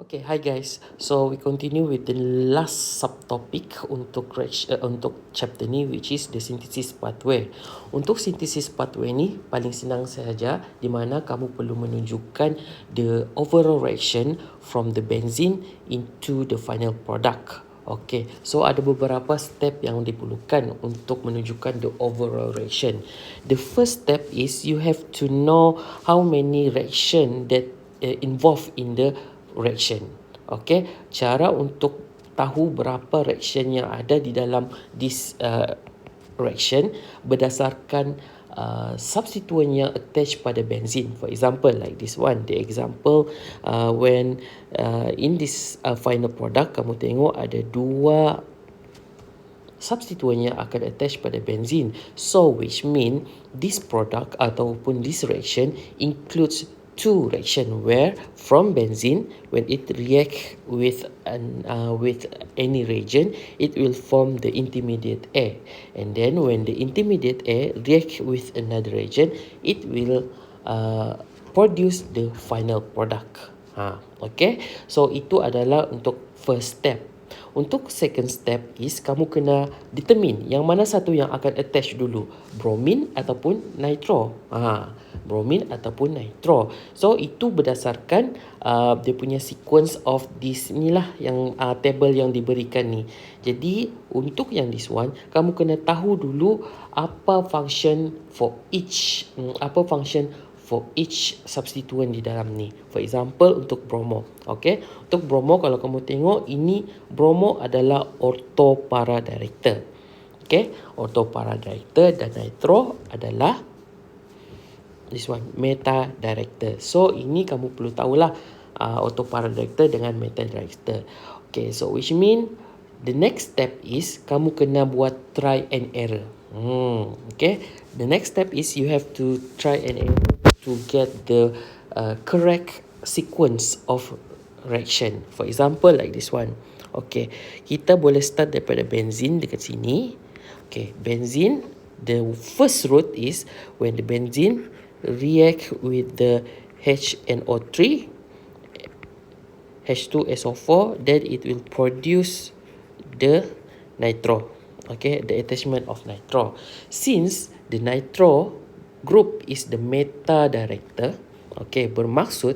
Okay, hi guys. So we continue with the last subtopic untuk chapter ni, which is the synthesis pathway. Untuk synthesis pathway ni paling senang sahaja, di mana kamu perlu menunjukkan the overall reaction from the benzene into the final product. Okay, so ada beberapa step yang diperlukan untuk menunjukkan the overall reaction. The first step is you have to know how many reaction that involved in the reaction. Okay, cara untuk tahu berapa reaction yang ada di dalam this reaction berdasarkan substituent yang attached pada benzene. For example, like this one, the example when in this final product, kamu tengok ada dua substituent yang akan attach pada benzene. So which mean this product ataupun this reaction includes two reaction where from benzene, when it react with any reagent, it will form the intermediate A, and then when the intermediate A react with another reagent, it will produce the final product. Okay, so itu adalah untuk first step. Untuk second step is kamu kena determine yang mana satu yang akan attach dulu, bromin ataupun nitro. Bromin ataupun nitro. So itu berdasarkan dia punya sequence of this ni lah yang table yang diberikan ni. Jadi untuk yang this one, kamu kena tahu dulu apa function for each substituent di dalam ni. For example, untuk bromo. Okay, untuk bromo kalau kamu tengok ini, bromo adalah ortho para director. Okay, ortho para director, dan nitro adalah this one, meta director. So ini kamu perlu tahulah ortho para director dengan meta director. Okay, so which mean the next step is kamu kena buat try and error. Okay, the next step is you have to try and error to get the correct sequence of reaction. For example, like this one. Okay, kita boleh start daripada benzene dekat sini. Okay, benzene, the first route is when the benzene react with the HNO3, H2SO4, then it will produce the nitro. Okay, the attachment of nitro. Since the nitro group is the meta director, okay, bermaksud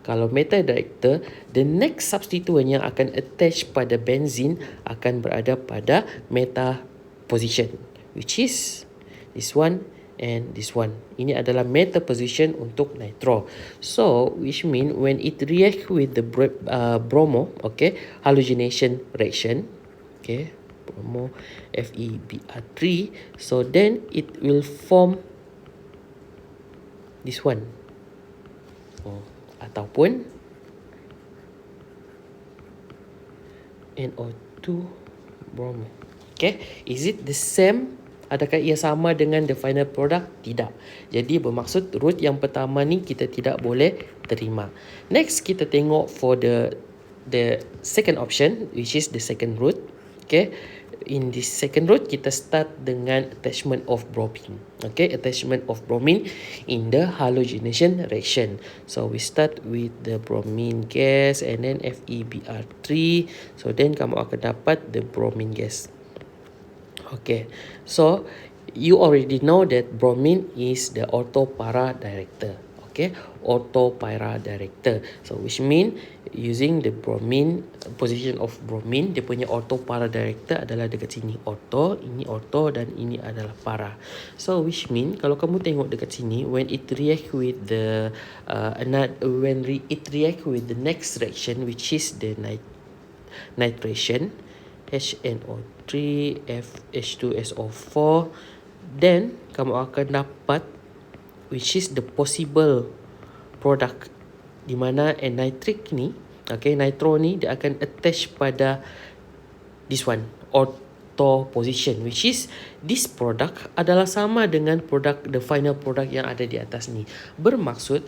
kalau meta director, the next substituent yang akan attach pada benzene akan berada pada meta position, which is this one and this one. Ini adalah meta position untuk nitro. So which mean when it react with the bromo, okay, halogenation reaction, okay, bromo FeBr3, so then it will form this one, ataupun NO2 bromo. Okay, is it the same? Adakah ia sama dengan the final product? Tidak. Jadi bermaksud route yang pertama ni kita tidak boleh terima. Next kita tengok for the second option, which is the second route. Okay, in this second route kita start dengan attachment of bromine. Okay, attachment of bromine in the halogenation reaction. So we start with the bromine gas and then FeBr3. So then kamu akan dapat the bromine gas. Okay, so you already know that bromine is the ortho para director. Okay, ortho para director. So which mean using the bromine, position of bromine, dia punya ortho para director adalah dekat sini ortho, ini ortho, dan ini adalah para. So which mean kalau kamu tengok dekat sini, when it react with the react with the next reaction, which is the nitration, HNO3 H2SO4, then kamu akan dapat which is the possible product di mana nitric ni, okay, nitro ni dia akan attach pada this one, ortho position, which is this product adalah sama dengan produk, the final product yang ada di atas ni. Bermaksud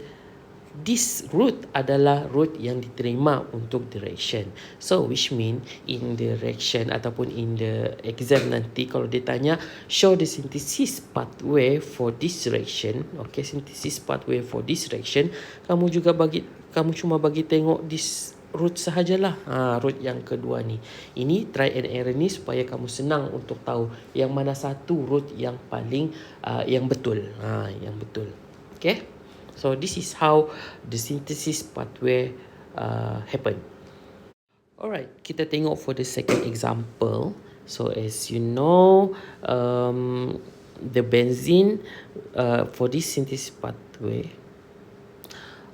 this route adalah route yang diterima untuk the reaction. So which mean in the reaction ataupun in the exam nanti kalau dia tanya show the synthesis pathway for this reaction, okay, synthesis pathway for this reaction, kamu cuma bagi tengok this root sahajalah. Root yang kedua ni. Ini try and error ni supaya kamu senang untuk tahu yang mana satu root yang paling yang betul. Yang betul. Okay. So this is how the synthesis pathway happen. Alright, kita tengok for the second example. So as you know, the benzene for this synthesis pathway.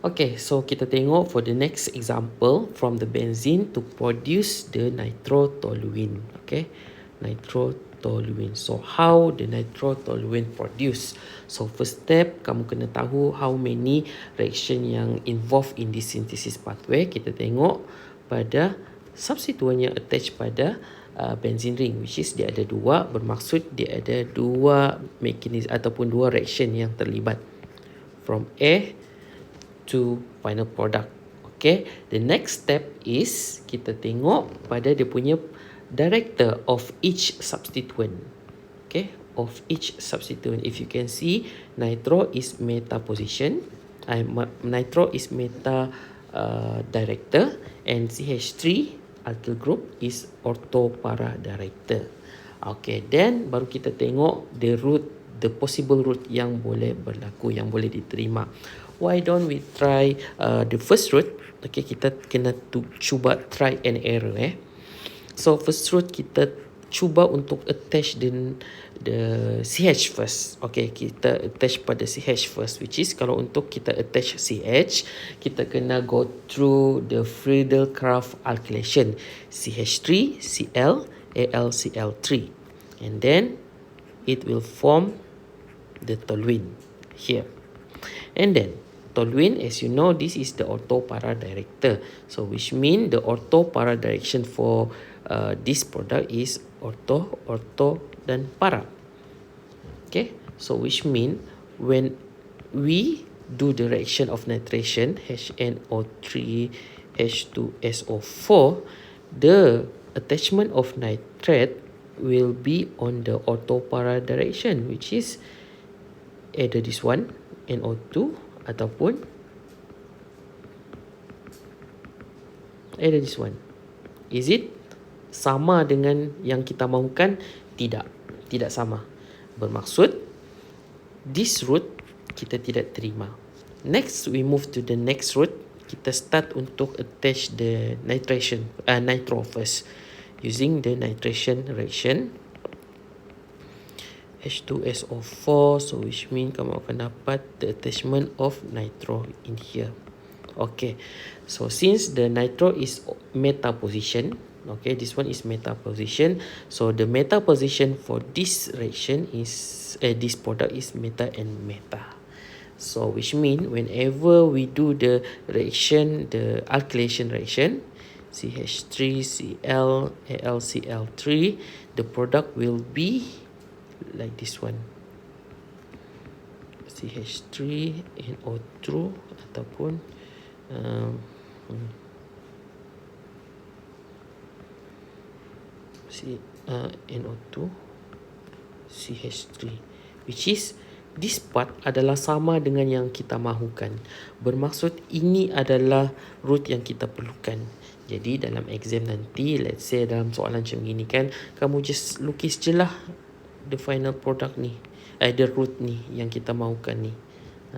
Okay, so kita tengok for the next example from the benzene to produce the nitrotoluene. Okay, nitrotoluene. So how the nitrotoluene produce? So first step, kamu kena tahu how many reaction yang involved in this synthesis pathway. Kita tengok pada substituent yang attach pada benzene ring, which is dia ada dua, bermaksud dia ada dua mekanisme ataupun dua reaction yang terlibat from A to final product. Okay, the next step is kita tengok pada dia punya director of each substituent. Okay, of each substituent. If you can see, nitro is meta position, nitro is meta director, and CH3 alkyl group is ortho para director. Okay, then baru kita tengok the root, the possible root yang boleh berlaku, yang boleh diterima. Why don't we try the first root? Okay, kita kena cuba try and error. So first root kita cuba untuk attach the CH first. Okay, kita attach pada CH first, which is kalau untuk kita attach CH, kita kena go through the Friedel-Crafts alkylation, CH3, Cl, AlCl3, and then it will form the toluene here. And then toluene, as you know, this is the ortho para director. So which mean the ortho para direction for this product is ortho, ortho dan para. Okay, so which mean when we do the reaction of nitration HNO3 H2SO4, the attachment of nitrate will be on the ortho para direction, which is either this one NO2 ataupun either this one. Is it sama dengan yang kita mahukan? Tidak, tidak sama. Bermaksud this root kita tidak terima. Next, we move to the next root. Kita start untuk attach the nitro first using the nitration reaction H2SO4. So which mean kamu akan dapat the attachment of nitro in here. Okay, so since the nitro is meta position, okay, this one is meta position, so the meta position for this reaction is this product is meta and meta. So which mean whenever we do the reaction, the alkylation reaction, CH3Cl AlCl3, the product will be like this one, CH3 NO2 ataupun NO2 CH3, which is this part adalah sama dengan yang kita mahukan. Bermaksud ini adalah root yang kita perlukan. Jadi dalam exam nanti, let's say dalam soalan macam gini kan, kamu just lukis je lah the final product ni, the root ni yang kita mahukan ni.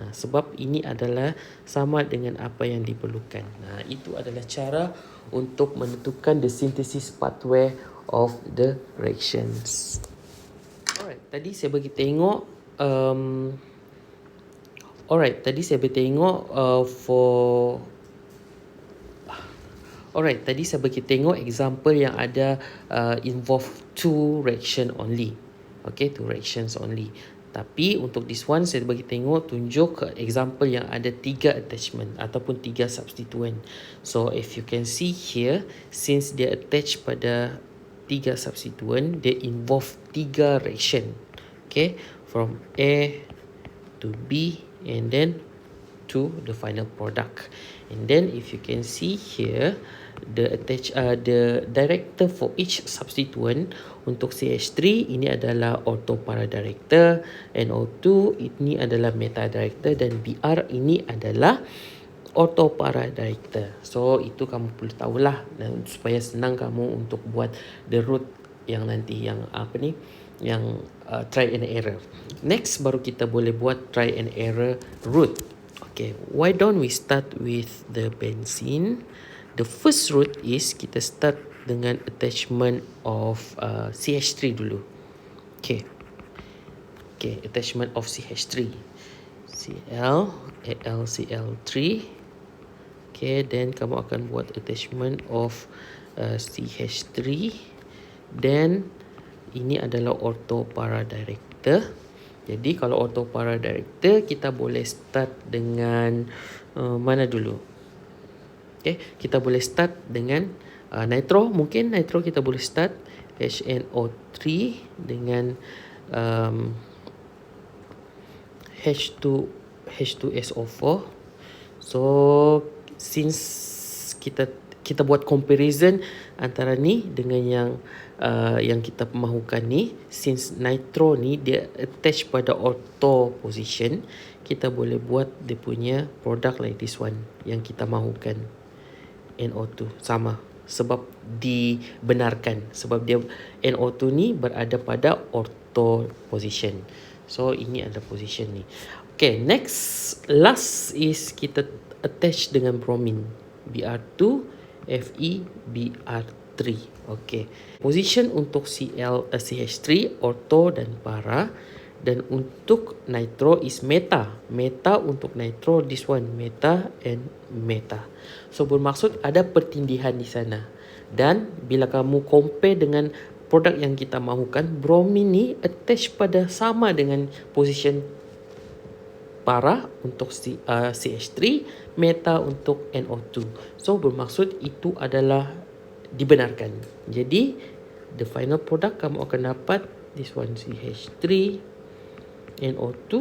Sebab ini adalah sama dengan apa yang diperlukan. Itu adalah cara untuk menentukan the synthesis pathway of the reactions. Alright, tadi saya bagi tengok tadi saya bagi tengok example yang ada involve two reaction only. Okay, two reactions only. Tapi untuk this one saya bagi tengok, tunjuk example yang ada 3 attachment ataupun 3 substituent. So if you can see here, since dia attach pada 3 substituent, dia involve 3 reaction. Okay, from A to B and then to the final product. And then if you can see here, the director for each substituent, untuk CH3 ini adalah ortho para director, NO2 ini adalah meta director, dan BR ini adalah auto para director. So itu kamu perlu tahulah, dan supaya senang kamu untuk buat the route yang nanti yang apa ni, yang try and error. Next baru kita boleh buat try and error route. Okay, why don't we start with the benzene? The first route is kita start dengan attachment of CH3 dulu. Okay. Okay, attachment of CH3. Cl, AlCl3. Okay, then kamu akan buat attachment of CH3. Then ini adalah auto para director. Jadi kalau auto para director, kita boleh start dengan mana dulu? Okay, kita boleh start dengan nitro. Mungkin nitro kita boleh start HNO3 dengan H2SO4. So since kita buat comparison antara ni dengan yang kita mahukan ni, since nitro ni dia attach pada auto position, kita boleh buat dia punya product like this one yang kita mahukan, NO2 sama, sebab dibenarkan, sebab dia NO2 ni berada pada auto position. So ini ada position ni. Okay, next last is kita attach dengan bromine, Br2 Fe Br3. Okay, position untuk CH3 auto dan para, dan untuk nitro is meta. Meta untuk nitro, this one meta and meta. So bermaksud ada pertindihan di sana. Dan bila kamu compare dengan produk yang kita mahukan, bromine ni attach pada sama dengan position para untuk CH3, meta untuk NO2. So bermaksud itu adalah dibenarkan. Jadi the final product kamu akan dapat this one CH3, NO2,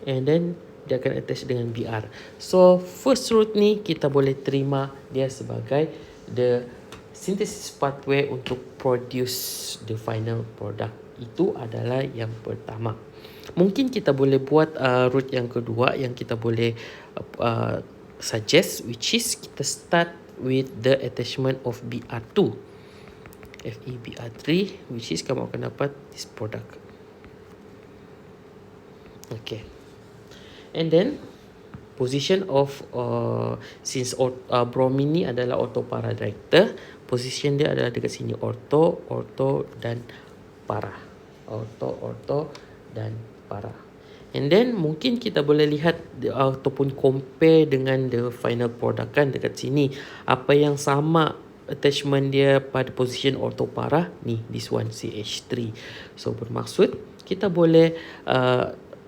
and then dia akan attach dengan Br. So first route ni kita boleh terima dia sebagai the synthesis pathway untuk produce the final product. Itu adalah yang pertama. Mungkin kita boleh buat route yang kedua yang kita boleh suggest, which is kita start with the attachment of Br2 FeBr3, which is kamu akan dapat this product. Okay, and then position of since bromine ni adalah auto para director, position dia adalah dekat sini, orto, dan para. Orto dan para. And then mungkin kita boleh lihat ataupun compare dengan the final product kan dekat sini. Apa yang sama attachment dia pada position orto para ni, this one CH3. So bermaksud kita boleh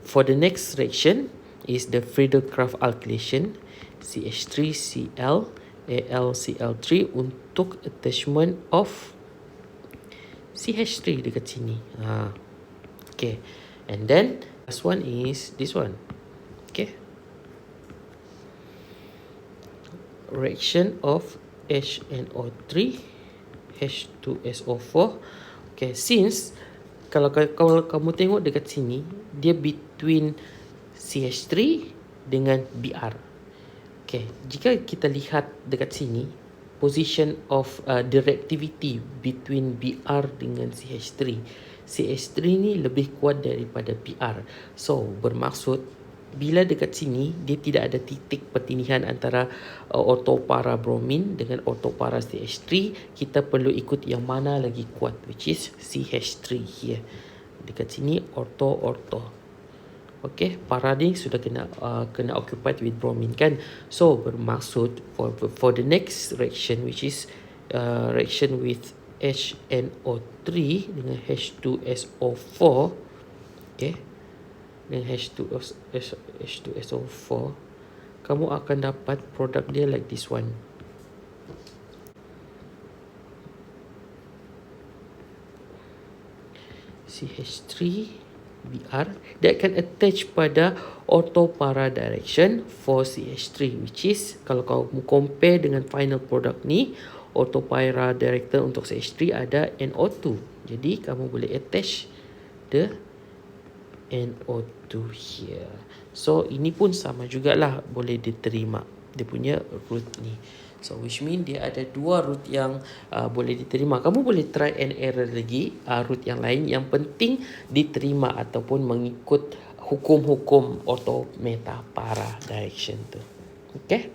for the next reaction is the Friedel-Crafts alkylation CH3Cl AlCl3 untuk attachment of CH3 dekat sini. Okay, and then last one is this one. Okay, reaction of HNO3 H2SO4. Okay, since kalau kamu tengok dekat sini, dia between CH3 dengan Br. Okay, jika kita lihat dekat sini, position of the reactivity between Br dengan CH3. CH3 ni lebih kuat daripada Br. So, bermaksud bila dekat sini, dia tidak ada titik pertindihan antara auto para bromine dengan auto para CH3. Kita perlu ikut yang mana lagi kuat, which is CH3 here. Dekat sini, auto. Okay, para ni sudah kena occupied with bromine kan. So, bermaksud for the next reaction, which is reaction with HNO3 dengan H2SO4. Okay, dengan H2SO4, kamu akan dapat produk dia like this one. CH3 Br, dia akan attach pada auto para direction for CH3, which is kalau kamu compare dengan final product ni, auto para director untuk CH3 ada NO2. Jadi kamu boleh attach the NO2 here. So ini pun sama jugalah boleh diterima. dia punya root ni. So which mean dia ada dua root yang boleh diterima. Kamu boleh try and error lagi root yang lain. Yang penting diterima ataupun mengikut hukum-hukum automata para direction tu. Okay?